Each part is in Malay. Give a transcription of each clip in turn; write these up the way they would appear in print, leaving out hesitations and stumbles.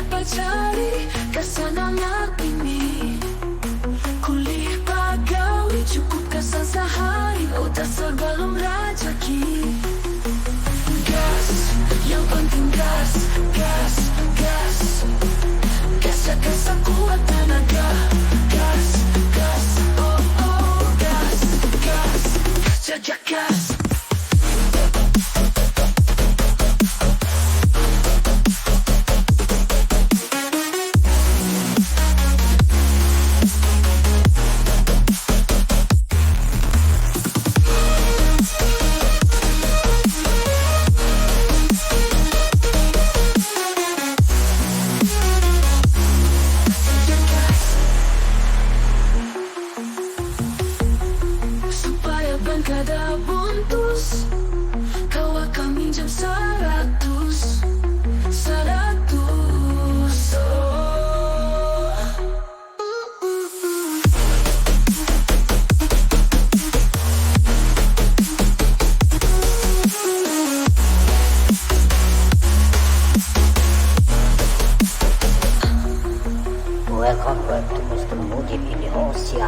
pelajari kesenangan ini. Kuliah pegawai cukup kesan sehari, otak sebelum rezeki. Gas, yang penting gas, gas, gas. Gas jaga sekuat tenaga. Gas, gas, oh oh, gas, gas. Jaga gas. Kada buntus, kau akan minjam 100. Welcome back to Mr. Mujib Indonesia.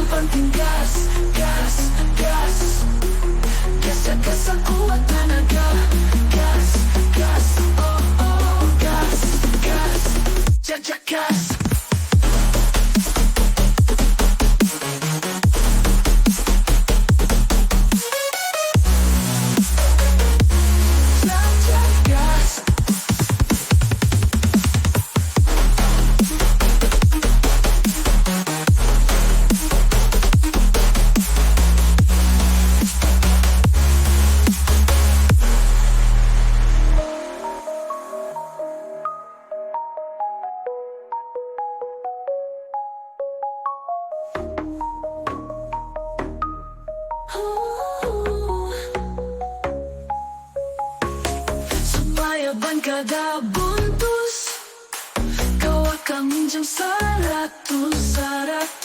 Penting gas, gas, gas. Gas jaga sekuat tenaga. Gas, gas, oh oh, gas, gas. Jaga gas. Jaga gas. Supaya ban kada buntus, kau akan minjam 100.